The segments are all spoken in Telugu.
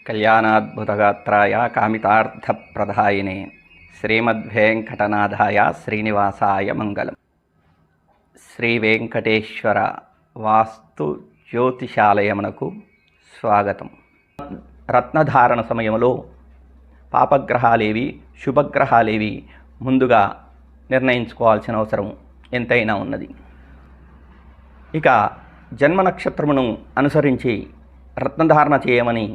కళ్యాణాద్భుతగాత్రాయ కామితార్థప్రదాయినే శ్రీమద్వేంకటనాథాయ శ్రీనివాసాయ మంగళం. శ్రీ వెంకటేశ్వర వాస్తు జ్యోతిషాలయమునకు స్వాగతం. రత్నధారణ సమయంలో పాపగ్రహాలేవి శుభగ్రహాలేవి ముందుగా నిర్ణయించుకోవాల్సిన అవసరం ఎంతైనా ఉన్నది. ఇక జన్మ నక్షత్రమును అనుసరించి రత్నధారణ చేయమని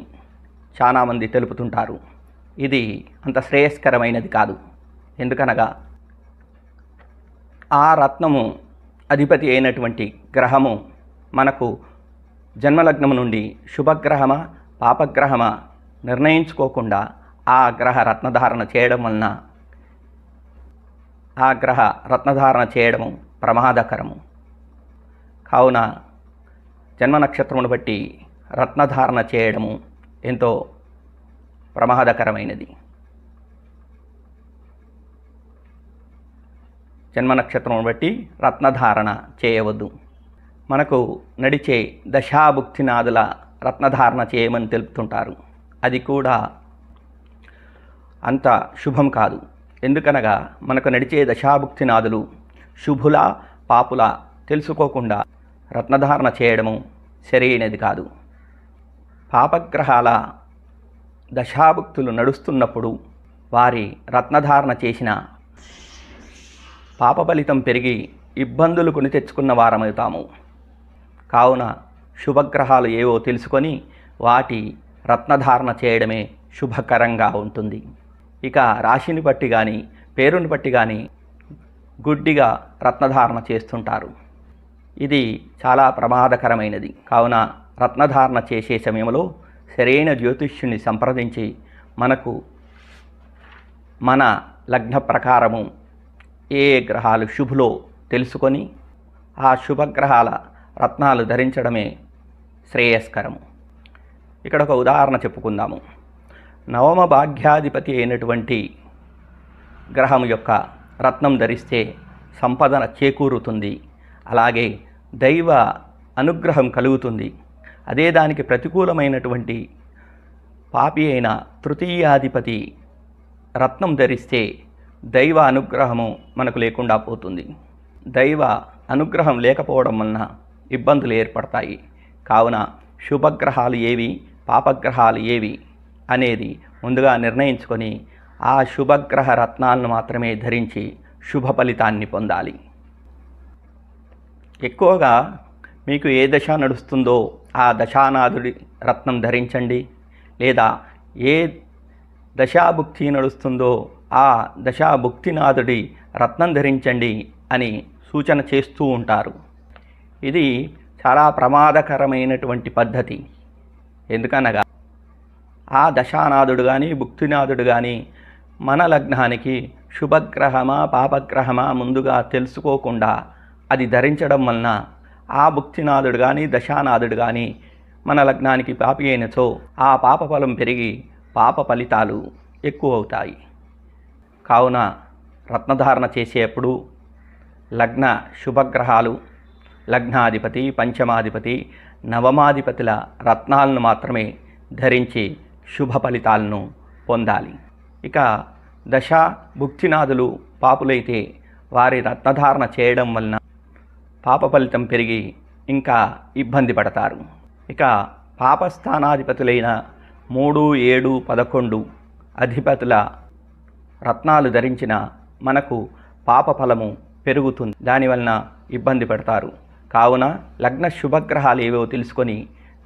చాలామంది తెలుపుతుంటారు. ఇది అంత శ్రేయస్కరమైనది కాదు. ఎందుకనగా ఆ రత్నము అధిపతి అయినటువంటి గ్రహము మనకు జన్మలగ్నము నుండి శుభగ్రహమా పాపగ్రహమా నిర్ణయించుకోకుండా ఆ గ్రహ రత్నధారణ చేయడం వలన ఆ గ్రహ రత్నధారణ చేయడము ప్రమాదకరము. కావున జన్మ నక్షత్రమును బట్టి రత్నధారణ చేయడము ఎంతో ప్రమాదకరమైనది. జన్మ నక్షత్రమును బట్టి రత్నధారణ చేయవద్దు. మనకు నడిచే దశాభుక్తినాదుల రత్నధారణ చేయమని తెలుపుతుంటారు. అది కూడా అంత శుభం కాదు. ఎందుకనగా మనకు నడిచే దశాభుక్తినాదులు శుభుల పాపుల తెలుసుకోకుండా రత్నధారణ చేయడము సరైనది కాదు. పాపగ్రహాల దశాభుక్తులు నడుస్తున్నప్పుడు వారి రత్నధారణ చేసిన పాప ఫలితం పెరిగి ఇబ్బందులు కొని తెచ్చుకున్న వారమవుతాము. కావున శుభగ్రహాలు ఏవో తెలుసుకొని వాటి రత్నధారణ చేయడమే శుభకరంగా ఉంటుంది. ఇక రాశిని బట్టి కానీ పేరుని బట్టి కానీ గుడ్డిగా రత్నధారణ చేస్తుంటారు. ఇది చాలా ప్రమాదకరమైనది. కావున రత్నధారణ చేసే సమయంలో సరైన జ్యోతిష్యుని సంప్రదించి మనకు మన లగ్న ప్రకారము ఏ గ్రహాలు శుభులో తెలుసుకొని ఆ శుభగ్రహాల రత్నాలు ధరించడమే శ్రేయస్కరము. ఇక్కడ ఒక ఉదాహరణ చెప్పుకుందాము. నవమ భాగ్యాధిపతి అయినటువంటి గ్రహం యొక్క రత్నం ధరిస్తే సంపద చేకూరుతుంది. అలాగే దైవ అనుగ్రహం కలుగుతుంది. అదే దానికి ప్రతికూలమైనటువంటి పాపి అయిన తృతీయాధిపతి రత్నం ధరిస్తే దైవ అనుగ్రహము మనకు లేకుండా పోతుంది. దైవ అనుగ్రహం లేకపోవడం వలన ఇబ్బందులు ఏర్పడతాయి. కావున శుభగ్రహాలు ఏవి పాపగ్రహాలు ఏవి అనేది ముందుగా నిర్ణయించుకొని ఆ శుభగ్రహ రత్నాలను మాత్రమే ధరించి శుభ ఫలితాన్ని పొందాలి. ఎక్కువగా మీకు ఏ దశ నడుస్తుందో ఆ దశానాథుడి రత్నం ధరించండి, లేదా ఏ దశాభుక్తి నడుస్తుందో ఆ దశాభుక్తినాథుడి రత్నం ధరించండి అని సూచన చేస్తూ ఉంటారు. ఇది చాలా ప్రమాదకరమైనటువంటి పద్ధతి. ఎందుకనగా ఆ దశానాథుడు కానీ భుక్తినాథుడు కానీ మన లగ్నానికి శుభగ్రహమా పాపగ్రహమా ముందుగా తెలుసుకోకుండా అది ధరించడం వలన ఆ భుక్తినాథుడు కానీ దశానాథుడు కానీ మన లగ్నానికి పాపి అయినచో ఆ పాప ఫలం పెరిగి పాప ఫలితాలు ఎక్కువ అవుతాయి. కావున రత్నధారణ చేసేప్పుడు లగ్న శుభగ్రహాలు లగ్నాధిపతి పంచమాధిపతి నవమాధిపతుల రత్నాలను మాత్రమే ధరించి శుభ ఫలితాలను పొందాలి. ఇక దశ భుక్తినాథులు పాపులైతే వారి రత్నధారణ చేయడం వలన పాప ఫలితం పెరిగి ఇంకా ఇబ్బంది పడతారు. ఇక పాపస్థానాధిపతులైన 3, 7, 11 అధిపతుల రత్నాలు ధరించిన మనకు పాప ఫలము పెరుగుతుంది. దానివలన ఇబ్బంది పడతారు. కావున లగ్న శుభగ్రహాలు ఏవో తెలుసుకొని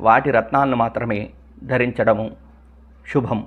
వాటి రత్నాలను మాత్రమే ధరించడము శుభం.